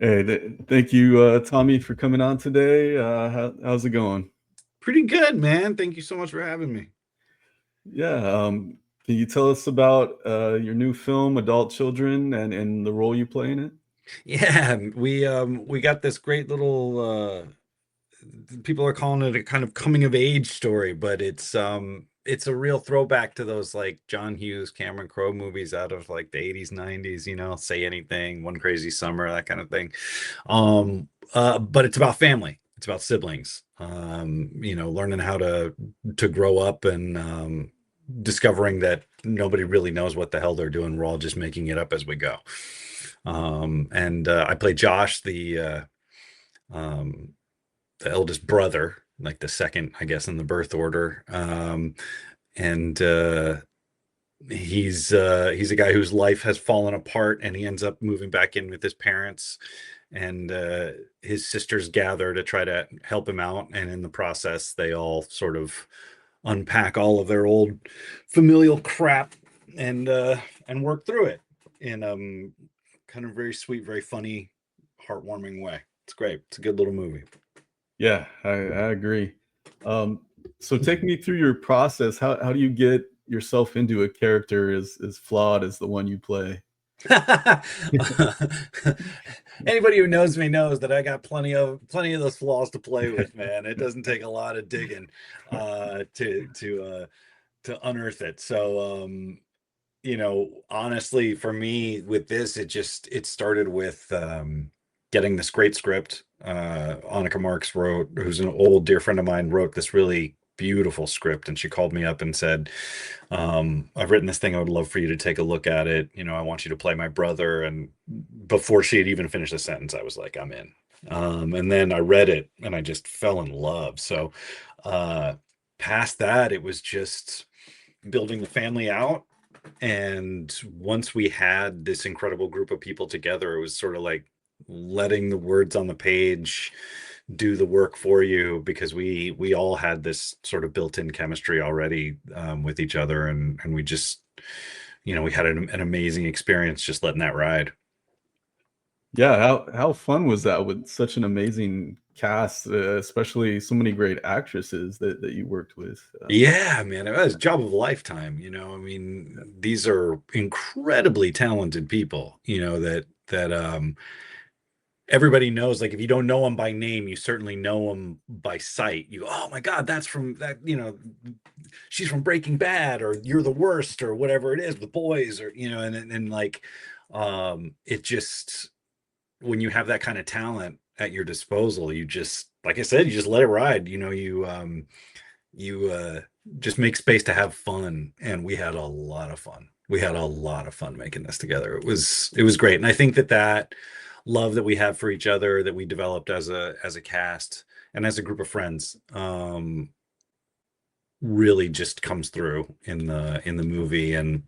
Hey, thank you, Tommy, for coming on today. How's it going? Pretty good, man. Thank you so much for having me. Yeah, can you tell us about your new film, Adult Children, and the role you play in it? Yeah, we got this great little people are calling it a kind of coming of age story, but it's a real throwback to those like John Hughes, Cameron Crowe movies out of like the 80s, 90s, Say Anything, One Crazy Summer, that kind of thing. But it's about family. It's about siblings. Learning how to grow up and discovering that nobody really knows what the hell they're doing. We're all just making it up as we go. And I play Josh, um, the eldest brother, like the second, I guess, in the birth order. And he's a guy whose life has fallen apart, and he ends up moving back in with his parents. And his sisters gather to try to help him out, and in the process, they all sort of unpack all of their old familial crap and work through it in kind of very sweet, very funny, heartwarming way. It's great. It's a good little movie. Yeah, I agree. Um, so take me through your process. How do you get yourself into a character as flawed as the one you play? Anybody who knows me knows that I got plenty of those flaws to play with, man. It doesn't take a lot of digging to unearth it. So honestly, for me with this, it started with getting this great script. Annika Marks wrote, who's an old dear friend of mine, wrote this really beautiful script, and she called me up and said, I've written this thing. I would love for you to take a look at it. I want you to play my brother. And before she had even finished the sentence, I was like, I'm in. And then I read it and I just fell in love. So past that, it was just building the family out. And once we had this incredible group of people together, it was sort of like letting the words on the page do the work for you, because we all had this sort of built-in chemistry already with each other, and we just we had an amazing experience just letting that ride. Yeah, how fun was that with such an amazing cast, especially so many great actresses that you worked with? Yeah, man, it was a job of a lifetime. I mean, these are incredibly talented people, that everybody knows. Like, if you don't know them by name, you certainly know them by sight. You go, oh my God, that's from that, she's from Breaking Bad, or You're the Worst, or whatever it is, The Boys, or and like it just, when you have that kind of talent at your disposal, you just, like I said, you just let it ride. You just make space to have fun, and we had a lot of fun. We had a lot of fun making this together. It was great, and I think that love that we have for each other, that we developed as a cast and as a group of friends, really just comes through in the movie, and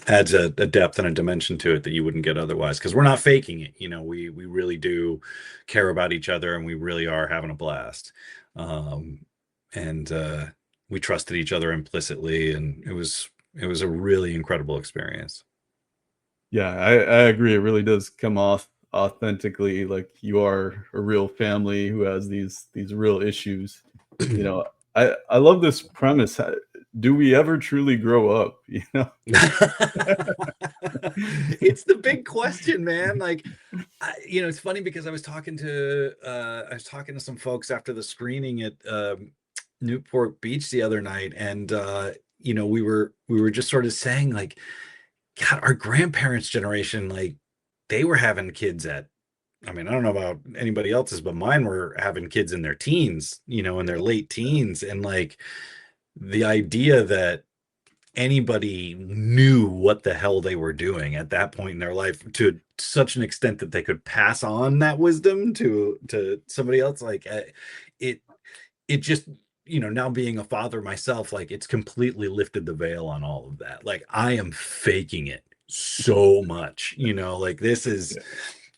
adds a depth and a dimension to it that you wouldn't get otherwise, because we're not faking it. We really do care about each other, and we really are having a blast. Um, and we trusted each other implicitly, and it was a really incredible experience. Yeah, I agree. It really does come off authentically, like you are a real family who has these real issues. You know, I love this premise. Do we ever truly grow up? It's the big question, man. Like, it's funny because I was talking to some folks after the screening at Newport Beach the other night, and we were just sort of saying, like, God, our grandparents' generation, like, they were having kids at, I mean, I don't know about anybody else's, but mine were having kids in their teens, in their late teens. And like, the idea that anybody knew what the hell they were doing at that point in their life, to such an extent that they could pass on that wisdom to somebody else, like, it it just, now being a father myself, like, it's completely lifted the veil on all of that. Like, I am faking it so much, like, this is, Yeah.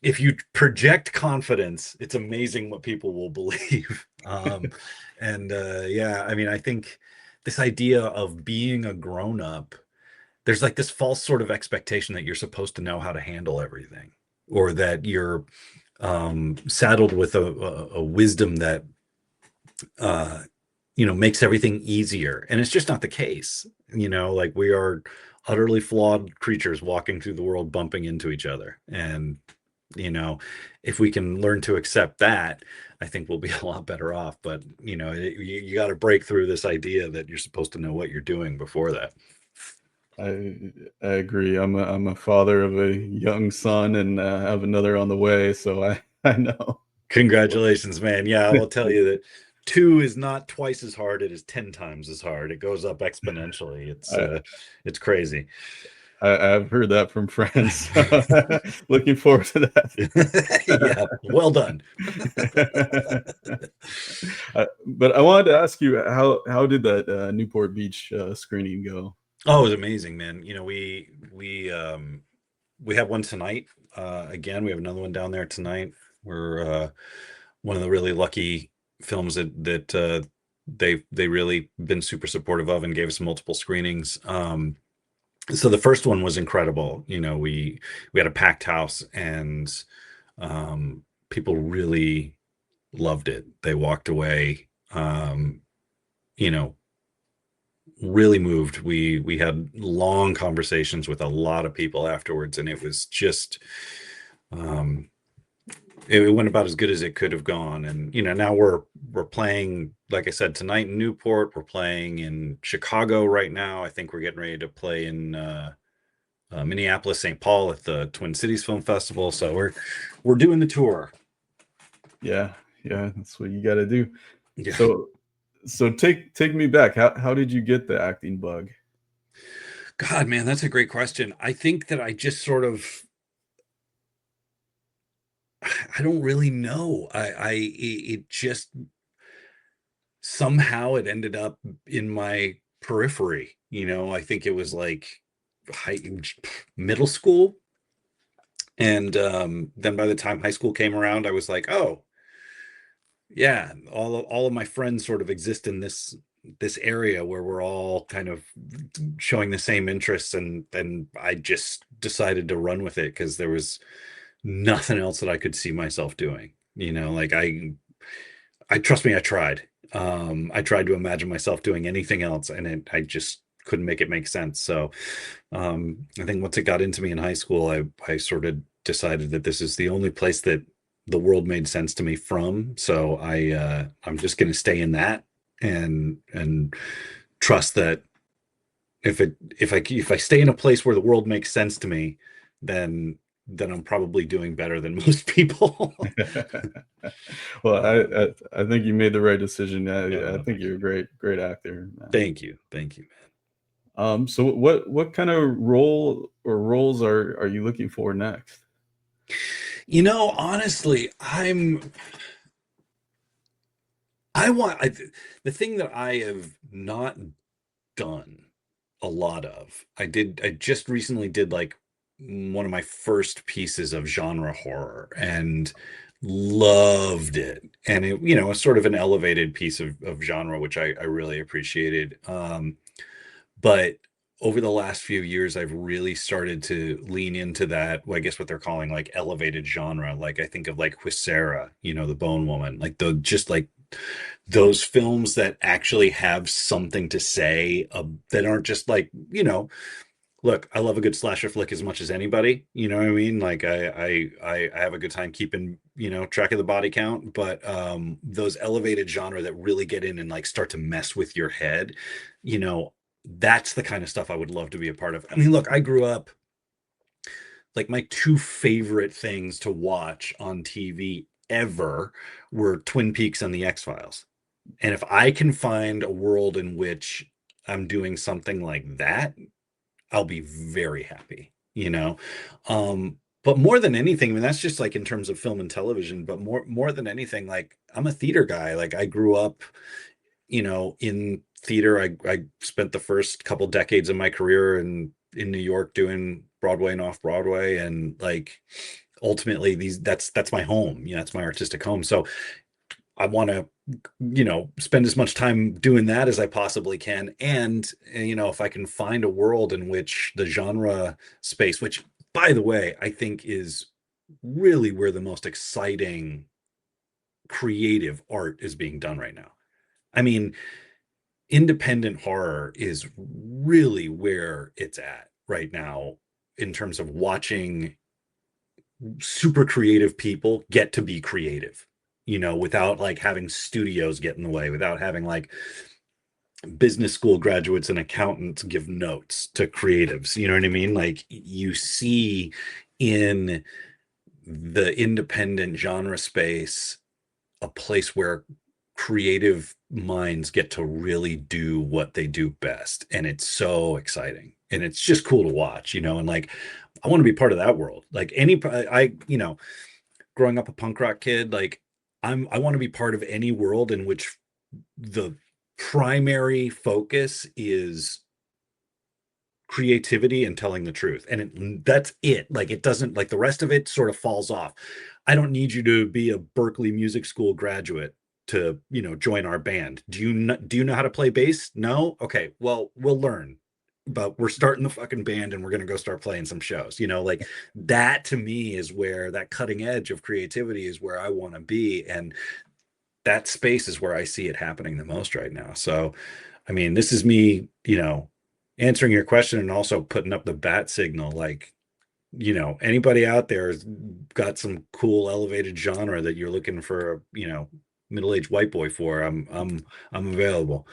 if you project confidence, it's amazing what people will believe. And yeah, I mean, I think this idea of being a grown up, there's like this false sort of expectation that you're supposed to know how to handle everything, or that you're saddled with a wisdom that makes everything easier. And it's just not the case. Like, we are utterly flawed creatures walking through the world, bumping into each other. And if we can learn to accept that, I think we'll be a lot better off. But you got to break through this idea that you're supposed to know what you're doing before that. I agree. I'm a father of a young son, and have another on the way, so I know. Congratulations, man. Yeah, I will tell you that 2 is not twice as hard. It is 10 times as hard. It goes up exponentially. It's crazy. I've heard that from friends. Looking forward to that. Yeah, well done. But I wanted to ask you, how did that Newport Beach screening go? Oh, it was amazing, man. We have one tonight. Again, we have another one down there tonight. We're one of the really lucky films that they really been super supportive of and gave us multiple screenings. So the first one was incredible. We had a packed house, and people really loved it. They walked away, really moved. We had long conversations with a lot of people afterwards, and it was just it went about as good as it could have gone. And now we're playing, like I said, tonight in Newport. We're playing in Chicago right now. I think we're getting ready to play in Minneapolis, St. Paul at the Twin Cities Film Festival. So we're doing the tour. Yeah, that's what you got to do. Yeah. So take me back. How did you get the acting bug? God, man, that's a great question. I think that I just sort of, I don't really know. It just somehow it ended up in my periphery. I think it was like middle school. And then by the time high school came around, I was like, oh, yeah, all of my friends sort of exist in this area where we're all kind of showing the same interests, and I just decided to run with it because there was nothing else that I could see myself doing. Like, I trust me, I tried. I tried to imagine myself doing anything else, and I just couldn't make it make sense. So I think once it got into me in high school, I sort of decided that this is the only place that the world made sense to me from. So I'm just going to stay in that, and trust that if I stay in a place where the world makes sense to me, then I'm probably doing better than most people. Well, I think you made the right decision. I think you're a great actor, man. Thank you, man. So what kind of role or roles are you looking for next? Honestly, the thing that I have not done a lot of, I just recently did like one of my first pieces of genre horror and loved it. And it, was sort of an elevated piece of genre, which I really appreciated. But over the last few years, I've really started to lean into that, well, I guess what they're calling like elevated genre. Like, I think of like Huesera, the Bone Woman, like just like those films that actually have something to say, that aren't just like, look, I love a good slasher flick as much as anybody. You know what I mean? Like, I have a good time keeping, track of the body count, but those elevated genre that really get in and like start to mess with your head, that's the kind of stuff I would love to be a part of. I mean, look, I grew up, like, my 2 favorite things to watch on TV ever were Twin Peaks and The X-Files. And if I can find a world in which I'm doing something like that, I'll be very happy, but more than anything, I mean, that's just like in terms of film and television, but more than anything, like, I'm a theater guy. Like, I grew up, in theater. I spent the first couple decades of my career in New York doing Broadway and off Broadway. And like, ultimately that's my home. That's my artistic home. So I want to, spend as much time doing that as I possibly can. And, if I can find a world in which the genre space, which, by the way, I think is really where the most exciting creative art is being done right now. I mean, independent horror is really where it's at right now in terms of watching super creative people get to be creative, without like having studios get in the way, without having like business school graduates and accountants give notes to creatives. You know what I mean? Like you see in the independent genre space a place where creative minds get to really do what they do best. And it's so exciting. And it's just cool to watch, and like I want to be part of that world. Like growing up a punk rock kid, like I want to be part of any world in which the primary focus is creativity and telling the truth, and that's it. Like it doesn't, like the rest of it sort of falls off. I don't need you to be a Berkeley music school graduate to join our band. Do you know how to play bass? No. Okay, well, we'll learn, but we're starting the fucking band and we're going to go start playing some shows. Like that to me is where that cutting edge of creativity is where I want to be, and that space is where I see it happening the most right now. So, I mean, this is me, answering your question and also putting up the bat signal. Like, anybody out there has got some cool elevated genre that you're looking for, middle-aged white boy for, I'm available.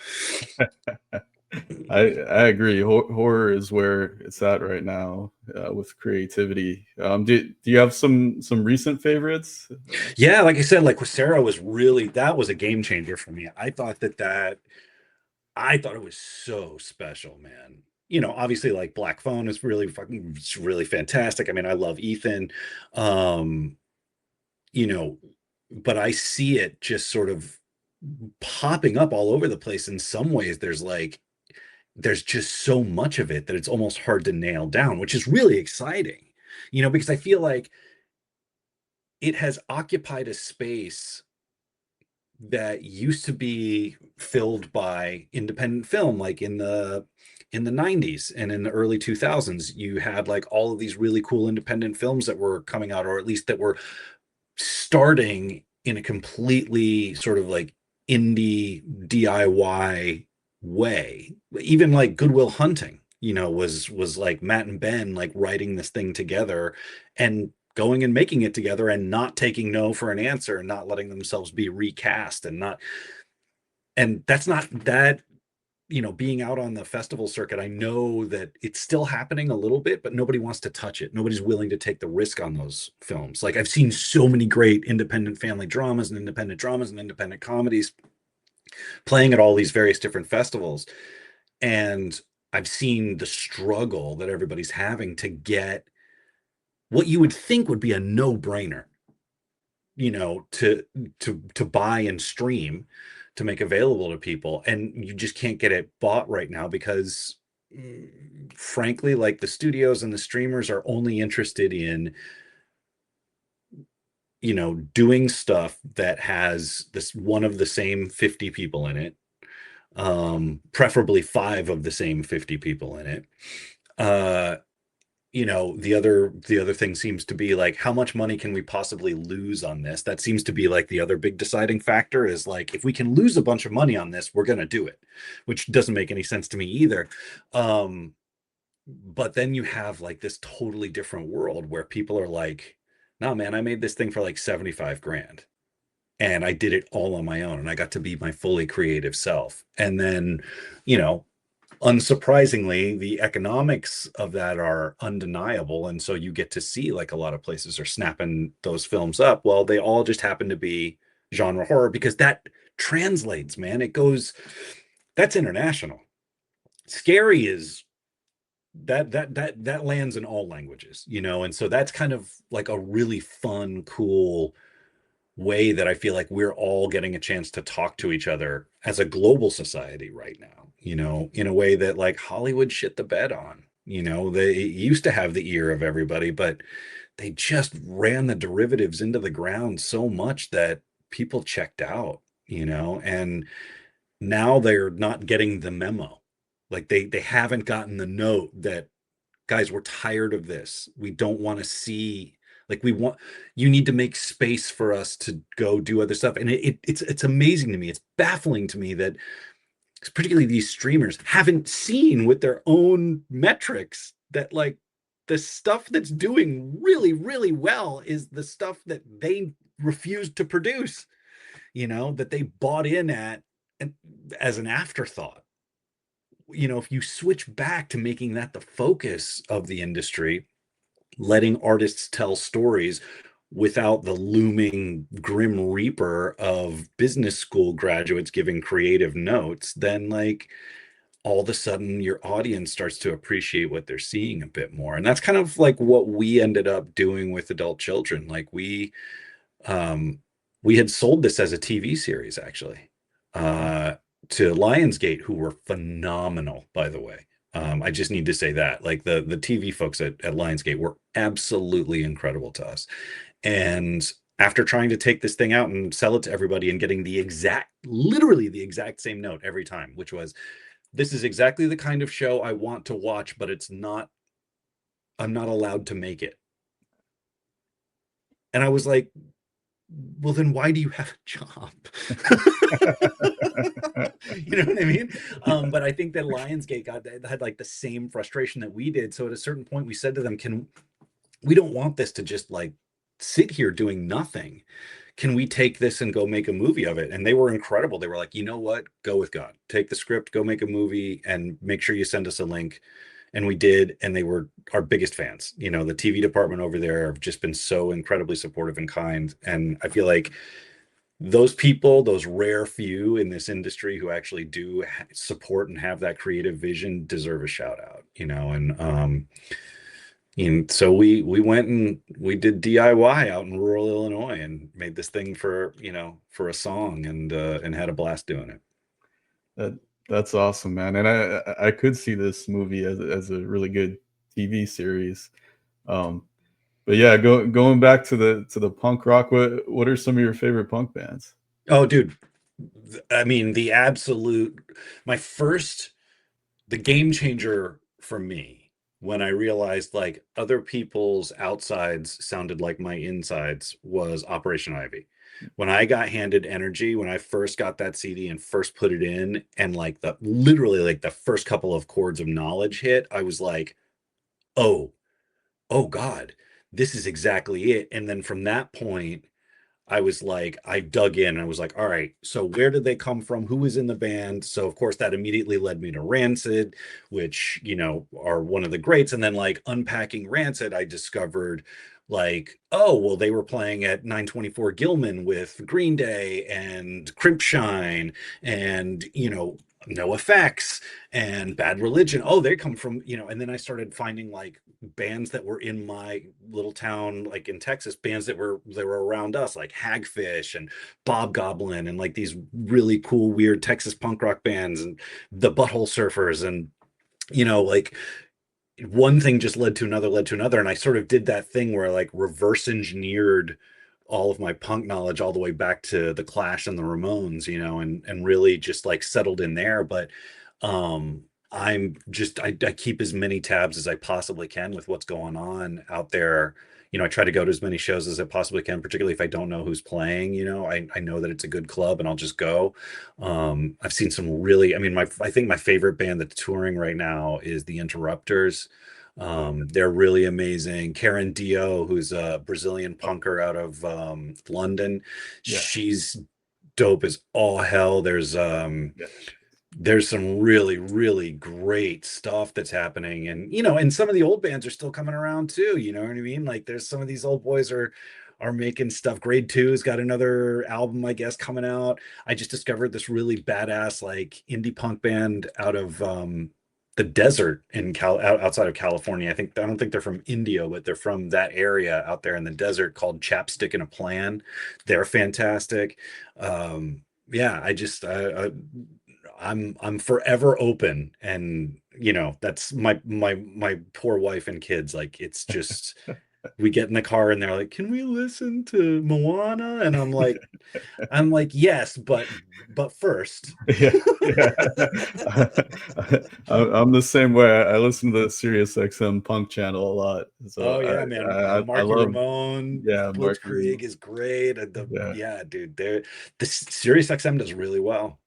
I agree. Horror is where it's at right now with creativity. Do you have some recent favorites? Yeah, like I said, like Sarah was really, that was a game changer for me. I thought it was so special, man. Obviously like Black Phone is really fucking, it's really fantastic. I mean, I love Ethan. Um, you know, but I see it just sort of popping up all over the place. In some ways, there's just so much of it that it's almost hard to nail down, which is really exciting, because I feel like it has occupied a space that used to be filled by independent film, like in the 90s and in the early 2000s. You had like all of these really cool independent films that were coming out, or at least that were starting in a completely sort of like indie DIY way. Even like Good Will Hunting, was like Matt and Ben like writing this thing together and going and making it together and not taking no for an answer and not letting themselves be recast, and that's not that, being out on the festival circuit, I know that it's still happening a little bit, but nobody wants to touch it. Nobody's willing to take the risk on those films. Like I've seen so many great independent family dramas and independent comedies playing at all these various different festivals. And I've seen the struggle that everybody's having to get what you would think would be a no-brainer, to buy and stream, to make available to people, and you just can't get it bought right now because frankly, like the studios and the streamers are only interested in doing stuff that has this one of the same 50 people in it, preferably five of the same 50 people in it. uh the other thing seems to be like, how much money can we possibly lose on this? That seems to be like the other big deciding factor, is like, if we can lose a bunch of money on this, we're going to do it, which doesn't make any sense to me either. But then you have like this totally different world where people are like, no man, I made this thing for like 75 grand and I did it all on my own and I got to be my fully creative self. And then, you know, unsurprisingly, the economics of that are undeniable. And so you get to see like a lot of places are snapping those films up. Well, they all just happen to be genre horror because that translates, man. It goes, that's international. Scary is that lands in all languages, and so that's kind of like a really fun, cool way that I feel like we're all getting a chance to talk to each other as a global society right now, in a way that like Hollywood shit the bed on. They used to have the ear of everybody, but they just ran the derivatives into the ground so much that people checked out, and now they're not getting the memo. Like they haven't gotten the note that, guys, we're tired of this. We don't want to see Like you need to make space for us to go do other stuff. And it's amazing to me. It's baffling to me that particularly these streamers haven't seen with their own metrics that like the stuff that's doing really, really well is the stuff that they refused to produce, that they bought in at and as an afterthought. If you switch back to making that the focus of the industry, letting artists tell stories without the looming grim reaper of business school graduates giving creative notes, then like all of a sudden your audience starts to appreciate what they're seeing a bit more. And that's kind of like what we ended up doing with adult children. Like we had sold this as a TV series actually, to Lionsgate, who were phenomenal, by the way. I just need to say that, like the TV folks at Lionsgate were absolutely incredible to us. And after trying to take this thing out and sell it to everybody and getting literally the exact same note every time, which was, this is exactly the kind of show I want to watch, but I'm not allowed to make it. And I was like, well, then why do you have a job? You know what I mean? But I think that Lionsgate had like the same frustration that we did. So at a certain point, we said to them, we don't want this to just like sit here doing nothing. Can we take this and go make a movie of it? And they were incredible. They were like, you know what? Go with God. Take the script, go make a movie, and make sure you send us a link. And we did, and they were our biggest fans. The TV department over there have just been so incredibly supportive and kind. And I feel like those people, those rare few in this industry who actually do support and have that creative vision, deserve a shout out. And so we went and we did DIY out in rural Illinois and made this thing for a song, and had a blast doing it. That's awesome, man. And I could see this movie as a really good TV series. But yeah, going back to the punk rock, what are some of your favorite punk bands? Oh, dude. I mean, the game changer for me, when I realized like other people's outsides sounded like my insides, was Operation Ivy. When I got handed Energy, when I first got that CD and first put it in, and like literally like the first couple of chords of Knowledge hit, I was like, oh God, this is exactly it. And then from that point, I was like, I dug in and I was like, all right, so where did they come from? Who was in the band? So of course that immediately led me to Rancid, which, are one of the greats. And then like unpacking Rancid, I discovered like, oh, well, they were playing at 924 Gilman with Green Day and Crimpshine and, No Effects and Bad Religion. Oh, they come from, and then I started finding like bands that were in my little town, like in Texas, bands that were around us, like Hagfish and Bob Goblin, and like these really cool, weird Texas punk rock bands, and the Butthole Surfers, and like one thing just led to another. And I sort of did that thing where I like reverse engineered all of my punk knowledge all the way back to the Clash and the Ramones, and really just like settled in there. But I keep as many tabs as I possibly can with what's going on out there. I try to go to as many shows as I possibly can, particularly if I don't know who's playing. I know that it's a good club and I'll just go. I've seen some really, I mean, I think my favorite band that's touring right now is the Interrupters. They're really amazing. Karen Dio, who's a Brazilian punker out of London, Yeah. she's dope as all hell. There's some really, really great stuff that's happening. And, and some of the old bands are still coming around too. You know what I mean? Like there's some of these old boys are making stuff. Grade 2's got another album, I guess, coming out. I just discovered this really badass, like indie punk band out of, the desert in outside of California. I don't think they're from Indio, but they're from that area out there in the desert, called Chapstick and a Plan. They're fantastic. Yeah, I'm forever open, and that's my poor wife and kids. Like it's just we get in the car and they're like, "Can we listen to Moana?" And I'm like, "Yes, but first." Yeah, yeah. I'm the same way. I listen to the Sirius XM Punk channel a lot. So Oh yeah, man. I Marky love, Ramone, yeah, Marky Blitzkrieg Ramone. is great. Yeah, Yeah, dude, the Sirius XM does really well.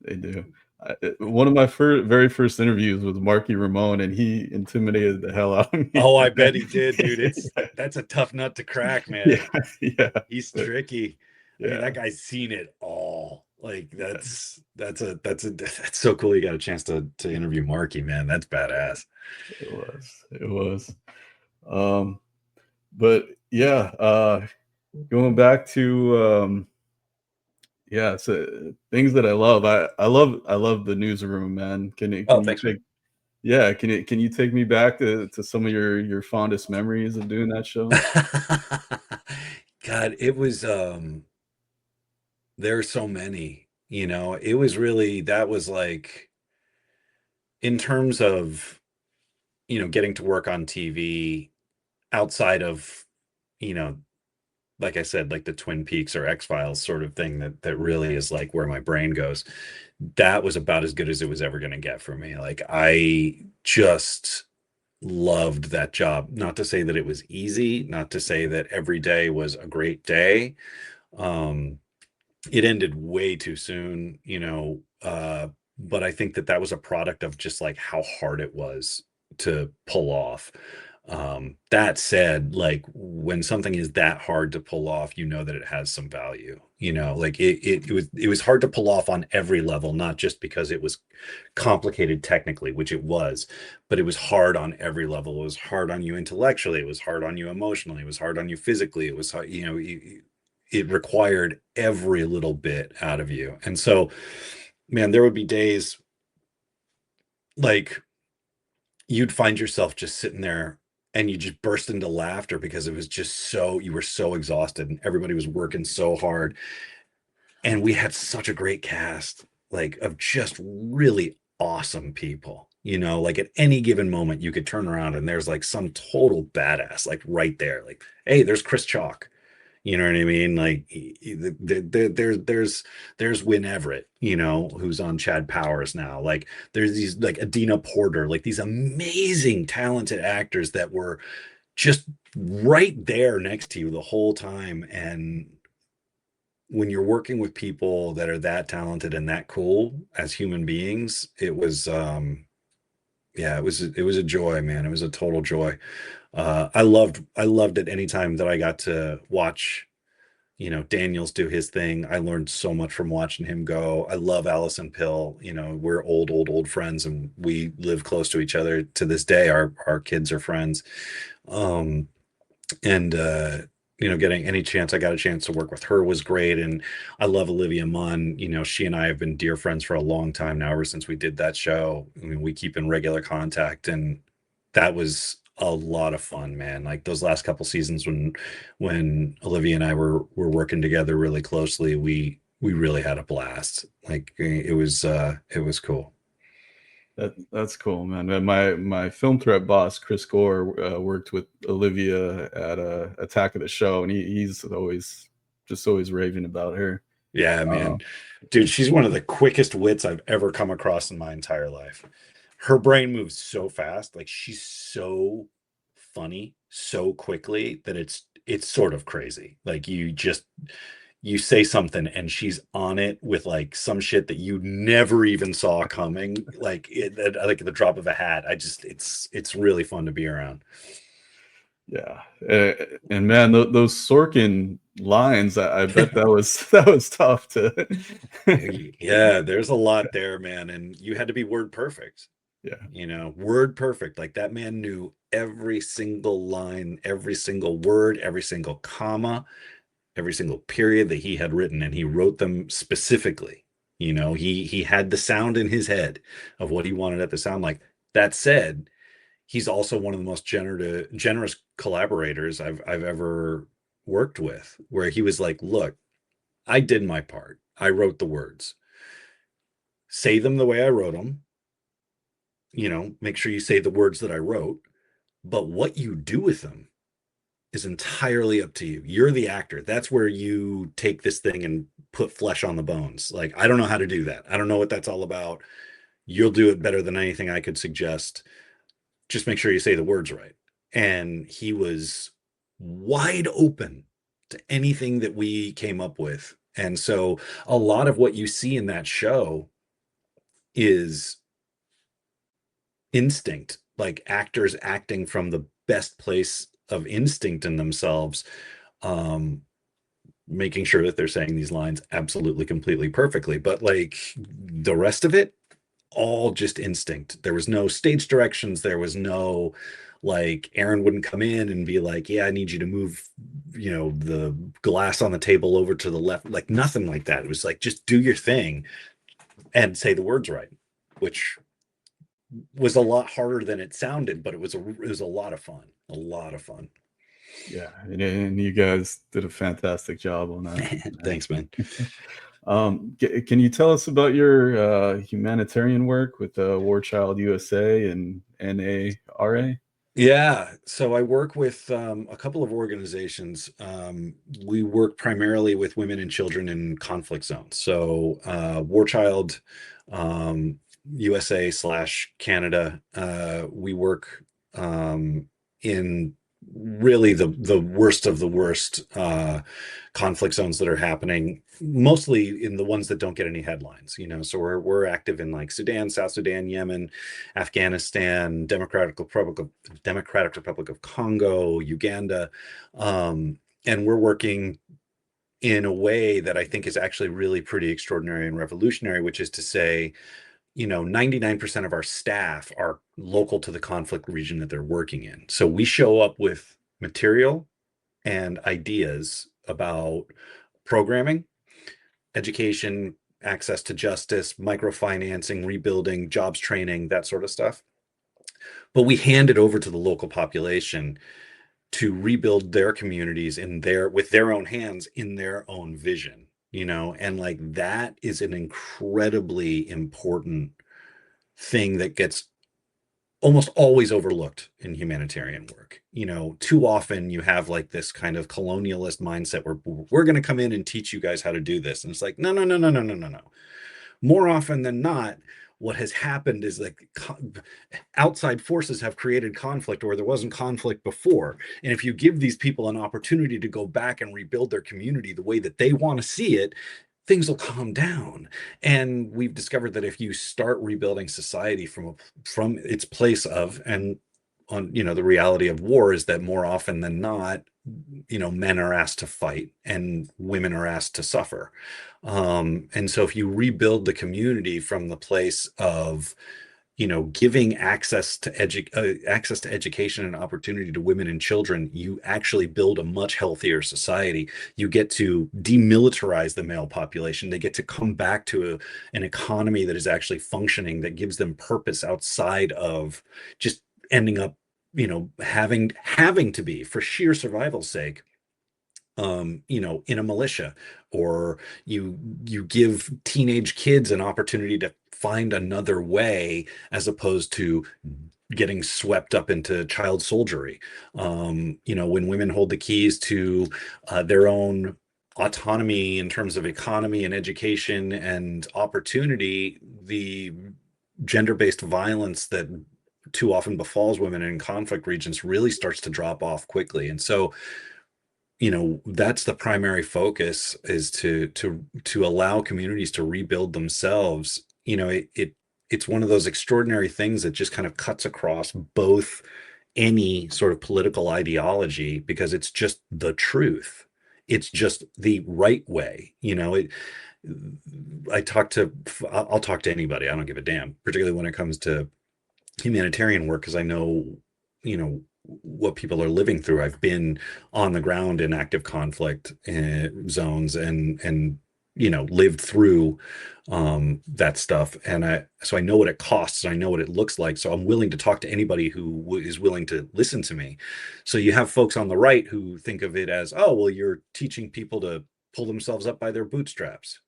they do. One of my very first interviews was Marky Ramone, and he intimidated the hell out of me. Oh, I bet he did, dude. That's a tough nut to crack, Yeah, man. yeah, He's but tricky. I mean, yeah, that guy's seen it all. Like yeah. that's so cool. You got a chance to interview Marky, man. That's badass. It was. It was. Um, but yeah, going back to yeah, so things that I love. I love the newsroom, man. Oh, Can you thanks, man. take yeah, can you take me back to some of your fondest memories of doing that show? God, it was there's so many, it was really that was like in terms of, getting to work on TV outside of, you know, like I said, like the Twin Peaks or X-Files sort of thing that really is like where my brain goes. That was about as good as it was ever going to get for me. Like I just loved that job. Not to say that it was easy, not to say that every day was a great day. Um, it ended way too soon, but I think that that was a product of just like how hard it was to pull off. That said, like when something is that hard to pull off, you know that it has some value. Like it was hard to pull off on every level, not just because it was complicated technically, which it was, but it was hard on every level. It was hard on you intellectually, it was hard on you emotionally, it was hard on you physically, it was hard, it required every little bit out of you. And so, man, there would be days like you'd find yourself just sitting there and you just burst into laughter because it was just you were so exhausted and everybody was working so hard. And we had such a great cast, like of just really awesome people. Like at any given moment, you could turn around and there's like some total badass, like right there. Like, hey, there's Chris Chalk. You know what I mean? Like there's Win Everett, who's on Chad Powers now. Like there's these like Adina Porter, like these amazing talented actors that were just right there next to you the whole time. And when you're working with people that are that talented and that cool as human beings, it was yeah, it was a joy, man. It was a total joy. I loved it anytime that I got to watch Daniels do his thing. I learned so much from watching him go. I love Allison Pill. We're old friends and we live close to each other to this day. Our kids are friends. Um, and getting any chance I got a chance to work with her was great. And I love Olivia Munn. She and I have been dear friends for a long time now, ever since we did that show. I mean, we keep in regular contact, and that was a lot of fun, man. Like those last couple seasons when Olivia and I were working together really closely, we really had a blast. Like it was cool. That's cool, man. And my film threat boss, Chris Gore, worked with Olivia at Attack of the Show, and he's always raving about her. Yeah, Uh, man. Dude, she's one of the quickest wits I've ever come across in my entire life. Her brain moves so fast. Like she's so funny so quickly that it's sort of crazy. Like you say something and she's on it with like some shit that you never even saw coming. Like like at the drop of a hat. It's really fun to be around. yeah, and man, those Sorkin lines, I bet that was that was tough to. Yeah, there's a lot there, man. And you had to be word perfect. Yeah, Word perfect. Like that man knew every single line, every single word, every single comma, every single period that he had written, and he wrote them specifically. He had the sound in his head of what he wanted it to sound like. That said, he's also one of the most generous collaborators I've ever worked with, where he was like, "Look, I did my part. I wrote the words. Say them the way I wrote them. Make sure you say the words that I wrote, but what you do with them, is entirely up to you. You're the actor. That's where you take this thing and put flesh on the bones. Like, I don't know how to do that. I don't know what that's all about. You'll do it better than anything I could suggest. Just make sure you say the words right. And he was wide open to anything that we came up with. And so a lot of what you see in that show is instinct, like actors acting from the best place of instinct in themselves, making sure that they're saying these lines absolutely, completely, perfectly. But like the rest of it, all just instinct. There was no stage directions. There was no, like, Aaron wouldn't come in and be like, yeah, I need you to move, the glass on the table over to the left. Like, nothing like that. It was like, just do your thing and say the words right, which was a lot harder than it sounded, but it was a lot of fun. A lot of fun. Yeah, and you guys did a fantastic job on that. Thanks, man. Can you tell us about your humanitarian work with War Child USA and NARA? Yeah, so I work with a couple of organizations. We work primarily with women and children in conflict zones. So War Child USA / Canada, we work in really the worst of the worst conflict zones that are happening, mostly in the ones that don't get any headlines. So we're active in like Sudan, South Sudan, Yemen, Afghanistan, Democratic Republic of Congo, Uganda, and we're working in a way that I think is actually really pretty extraordinary and revolutionary, which is to say, 99% of our staff are local to the conflict region that they're working in. So we show up with material and ideas about programming, education, access to justice, microfinancing, rebuilding, jobs training, that sort of stuff. But we hand it over to the local population to rebuild their communities with their own hands in their own vision. And like that is an incredibly important thing that gets almost always overlooked in humanitarian work. Too often you have like this kind of colonialist mindset where we're going to come in and teach you guys how to do this. And it's like, no, no, no, no, no, no, no, no. More often than not, what has happened is like outside forces have created conflict where there wasn't conflict before. And if you give these people an opportunity to go back and rebuild their community the way that they want to see it, things will calm down. And we've discovered that if you start rebuilding society from its place of, and on, the reality of war is that more often than not, men are asked to fight and women are asked to suffer. And so if you rebuild the community from the place of, giving access to education and opportunity to women and children, you actually build a much healthier society. You get to demilitarize the male population. They get to come back to an economy that is actually functioning, that gives them purpose outside of just ending up, having to be, for sheer survival's sake, in a militia, or you give teenage kids an opportunity to find another way as opposed to getting swept up into child soldiery. When women hold the keys to their own autonomy in terms of economy and education and opportunity, the gender-based violence that too often befalls women in conflict regions really starts to drop off quickly. And so that's the primary focus, is to allow communities to rebuild themselves. It's one of those extraordinary things that just kind of cuts across both any sort of political ideology, because it's just the truth. It's just the right way. I'll talk to anybody. I don't give a damn, particularly when it comes to humanitarian work, because I know, what people are living through. I've been on the ground in active conflict zones and lived through that stuff. And so I know what it costs, and I know what it looks like. So I'm willing to talk to anybody who is willing to listen to me. So you have folks on the right who think of it as, oh, well, you're teaching people to pull themselves up by their bootstraps.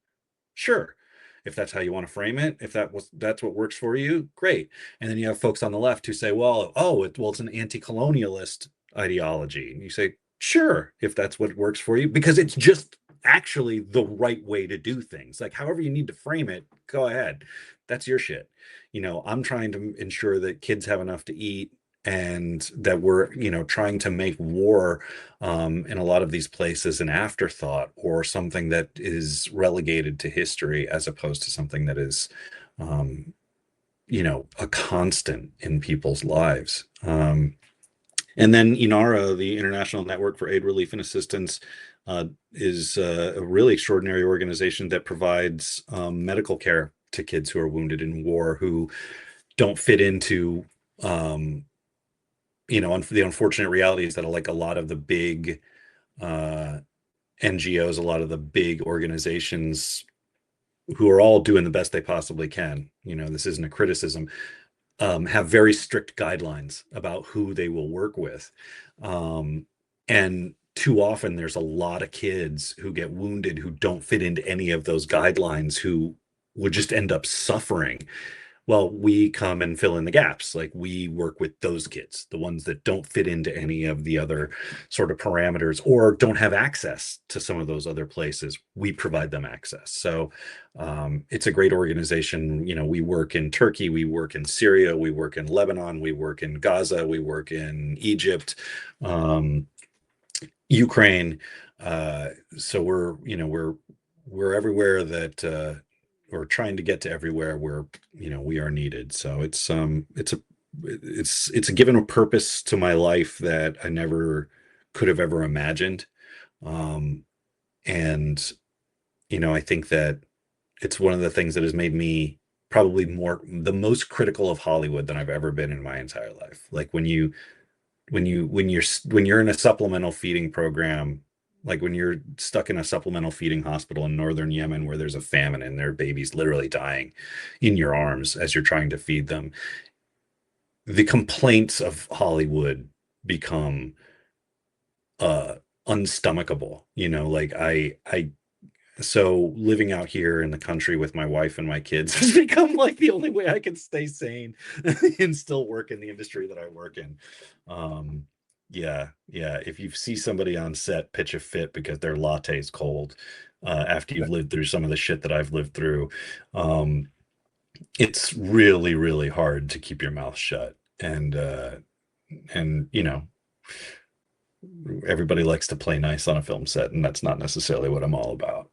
Sure. If that's how you want to frame it, if that's what works for you, great. And then you have folks on the left who say, well, it's an anti-colonialist ideology. And you say, Sure, if that's what works for you, because it's just actually the right way to do things. Like, however you need to frame it, go ahead. That's your shit. I'm trying to ensure that kids have enough to eat, and that we're, trying to make war in a lot of these places an afterthought, or something that is relegated to history, as opposed to something that is, um, a constant in people's lives. And then INARA, the International Network for Aid, Relief, and Assistance, is a really extraordinary organization that provides medical care to kids who are wounded in war, who don't fit into, the unfortunate reality is that, like, a lot of the big NGOs, a lot of the big organizations, who are all doing the best they possibly can, this isn't a criticism, have very strict guidelines about who they will work with. And too often there's a lot of kids who get wounded who don't fit into any of those guidelines, who would just end up suffering. Well, we come and fill in the gaps. Like, we work with those kids, the ones that don't fit into any of the other sort of parameters, or don't have access to some of those other places. We provide them access. So it's a great organization. We work in Turkey, we work in Syria, we work in Lebanon, we work in Gaza, we work in Egypt, Ukraine. So we're everywhere that we're trying to get to, everywhere where we are needed. So it's a given a purpose to my life that I never could have ever imagined. And I think that it's one of the things that has made me probably the most critical of Hollywood than I've ever been in my entire life. Like, when you're in a supplemental feeding program, like when you're stuck in a supplemental feeding hospital in northern Yemen, where there's a famine and their babies literally dying in your arms as you're trying to feed them, the complaints of Hollywood become unstomachable. Like, so living out here in the country with my wife and my kids has become like the only way I can stay sane and still work in the industry that I work in. Yeah. If you see somebody on set pitch a fit because their latte is cold, after you've lived through some of the shit that I've lived through, it's really, really hard to keep your mouth shut. And everybody likes to play nice on a film set, and that's not necessarily what I'm all about.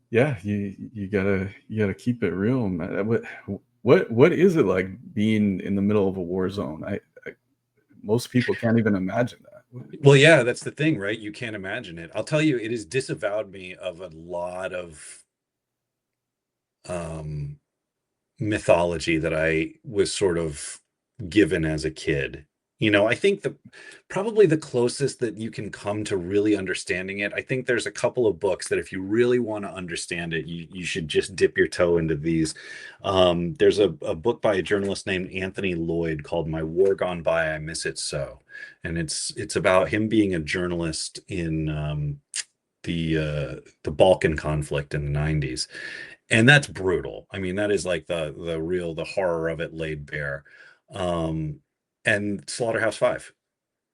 Yeah, you gotta keep it real, man. What is it like being in the middle of a war zone? Most people can't even imagine that. Well, yeah, that's the thing, right? You can't imagine it. I'll tell you, it has disavowed me of a lot of mythology that I was sort of given as a kid. I think probably the closest that you can come to really understanding it, I think there's a couple of books that, if you really want to understand it, you should just dip your toe into these. There's a book by a journalist named Anthony Lloyd called My War Gone By, I Miss It So. And it's about him being a journalist in the Balkan conflict in the 90s. And that's brutal. I mean, that is like the horror of it laid bare. And Slaughterhouse-Five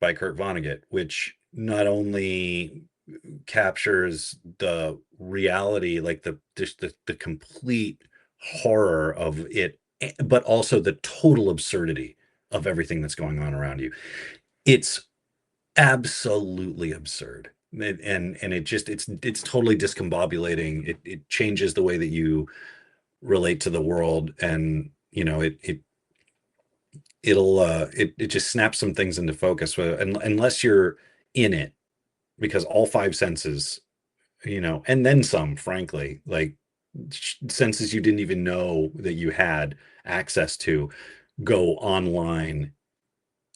by Kurt Vonnegut, which not only captures the reality, like the complete horror of it, but also the total absurdity of everything that's going on around you. It's absolutely absurd. And it's totally discombobulating. It changes the way that you relate to the world, and it just snaps some things into focus, unless you're in it, because all five senses, and then some, frankly, like senses you didn't even know that you had access to, go online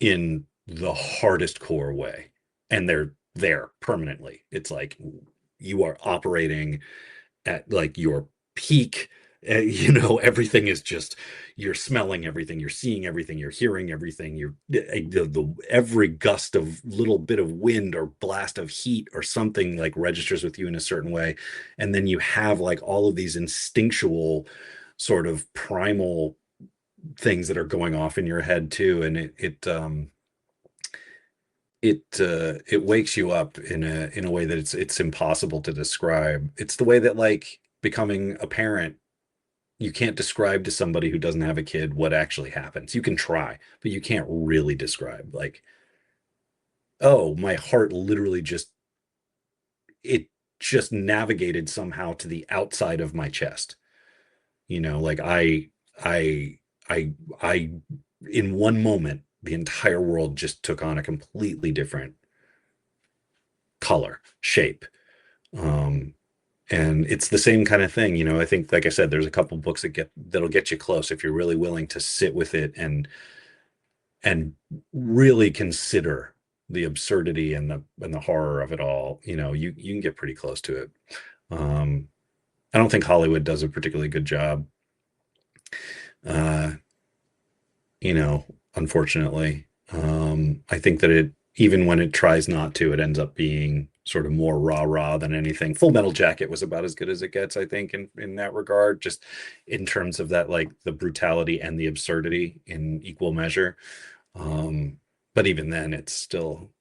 in the hardest core way, and they're there permanently. It's like you are operating at like your peak. Everything is just, you're smelling everything, you're seeing everything, you're hearing everything, every gust of little bit of wind or blast of heat or something like registers with you in a certain way. And then you have like all of these instinctual sort of primal things that are going off in your head too. And it wakes you up in a way that it's impossible to describe. It's the way that like becoming a parent, you can't describe to somebody who doesn't have a kid what actually happens. You can try, but you can't really describe like, oh, my heart literally it just navigated somehow to the outside of my chest. Like I I I in one moment the entire world just took on a completely different color, shape. Um, and it's the same kind of thing. I think, like I said, there's a couple books that'll get you close if you're really willing to sit with it and really consider the absurdity and the horror of it all. You can get pretty close to it. I don't think Hollywood does a particularly good job. Uh, Unfortunately. I think that even when it tries not to, it ends up being sort of more rah-rah than anything. Full Metal Jacket was about as good as it gets, I think, in that regard, just in terms of that, like the brutality and the absurdity in equal measure. But even then, it's still,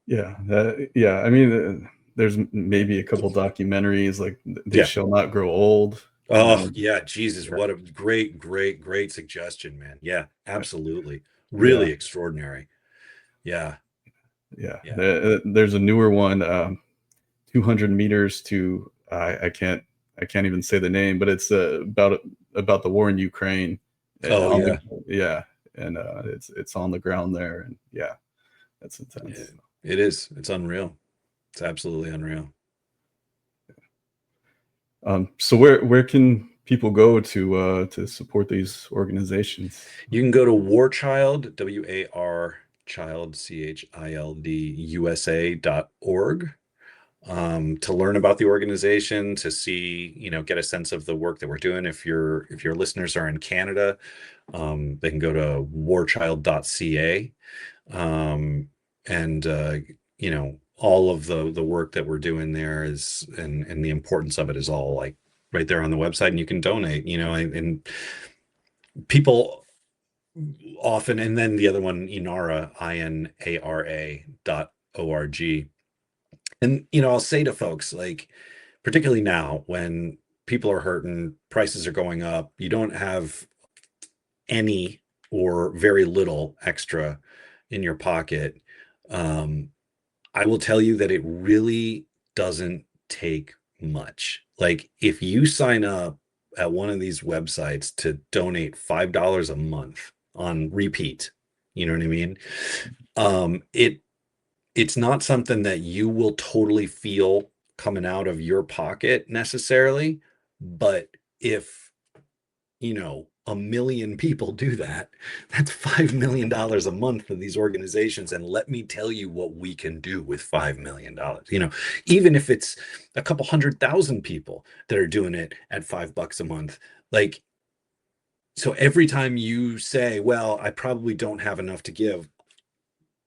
Yeah, yeah. I mean, there's maybe a couple documentaries like They yeah. Shall Not Grow Old. Oh, yeah, Jesus, Yeah, what a great, great, great suggestion, man. Yeah, absolutely. yeah, Really extraordinary. Yeah, yeah. yeah. There's a newer one, 200 meters to I can't even say the name, but it's about the war in Ukraine. Oh, On the yeah. Yeah, and it's on the ground there, and yeah, that's Yeah, intense. it is. It's unreal. It's absolutely unreal. So where can people go to support these organizations? You can go to Warchild, WAR child, CHILD, USA.org, to learn about the organization, to see, get a sense of the work that we're doing. If your listeners are in Canada, they can go to warchild.ca. And all of the work that we're doing there is, and the importance of it is all like right there on the website, and you can donate, and people often, and then the other one, INARA, INARA.org. And I'll say to folks, like, particularly now when people are hurting, prices are going up, you don't have any or very little extra in your pocket. I will tell you that it really doesn't take much. Like, if you sign up at one of these websites to donate $5 a month on repeat, you know what I mean? It's not something that you will totally feel coming out of your pocket necessarily, but if a million people do that, that's $5 million a month for these organizations. And let me tell you what we can do with $5 million. Even if it's a couple 100,000 people that are doing it at $5 a month, like, so every time you say, well, I probably don't have enough to give,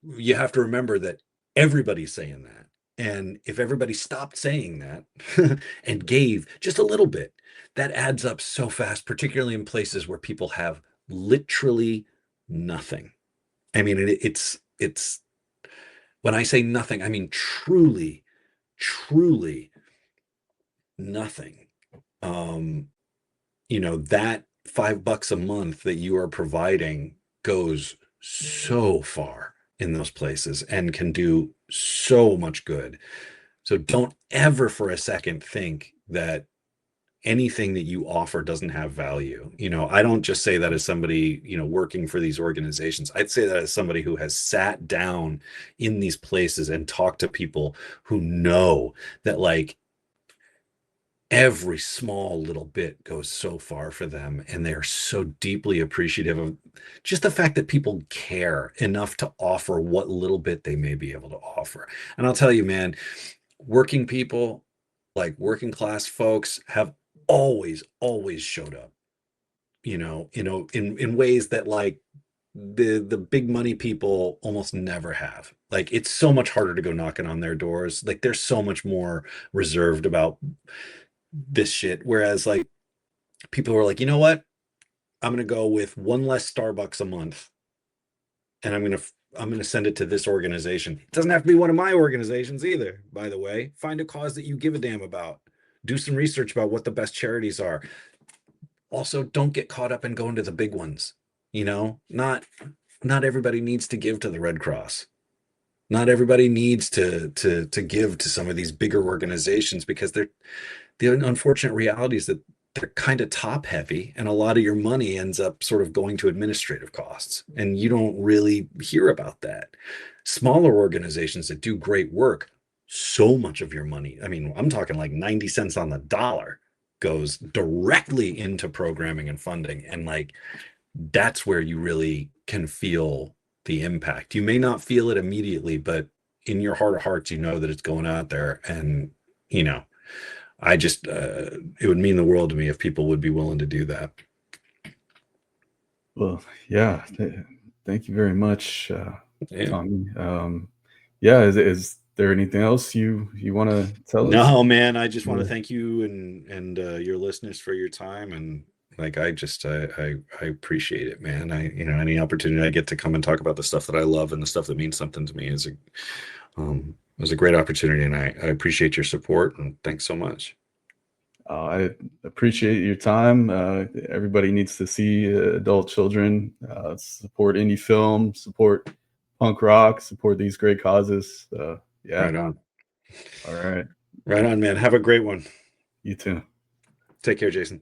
you have to remember that everybody's saying that. And if everybody stopped saying that and gave just a little bit, that adds up so fast, particularly in places where people have literally nothing. I mean, it's when I say nothing, I mean truly, truly nothing. Um, that $5 a month that you are providing goes so far in those places and can do so much good. So don't ever for a second think that anything that you offer doesn't have value. I don't just say that as somebody, working for these organizations. I'd say that as somebody who has sat down in these places and talked to people who know that, like, every small little bit goes so far for them, and they are so deeply appreciative of just the fact that people care enough to offer what little bit they may be able to offer. And I'll tell you, man, working people, like working class folks, have always showed up, in ways that, like, the big money people almost never have. Like, it's so much harder to go knocking on their doors. Like, they're so much more reserved about this shit. Whereas, like, people are like, I'm going to go with one less Starbucks a month, and I'm going to send it to this organization. It doesn't have to be one of my organizations either, by the way. Find a cause that you give a damn about. Do some research about what the best charities are. Also, don't get caught up in going to the big ones. You know, not everybody needs to give to the Red Cross. Not everybody needs to give to some of these bigger organizations, because the unfortunate reality is that they're kind of top heavy, and a lot of your money ends up sort of going to administrative costs, and you don't really hear about that. Smaller organizations that do great work, so much of your money, I mean, I'm talking like 90 cents on the dollar, goes directly into programming and funding, and like that's where you really can feel the impact. You may not feel it immediately, but in your heart of hearts, you know that it's going out there. And, you know, I just, it would mean the world to me if people would be willing to do that. Well, yeah. Thank you very much, Yeah. Tommy. Yeah, is there anything else you want to tell us? No, man, I just want to thank you and your listeners for your time. And like, I appreciate it, man. You know, any opportunity I get to come and talk about the stuff that I love and the stuff that means something to me is a great opportunity. And I appreciate your support, and thanks so much. I appreciate your time. Everybody needs to see adult children, support indie film, support punk rock, support these great causes. Yeah. Right on. All right. Right on, man. Have a great one. You too. Take care, Jason.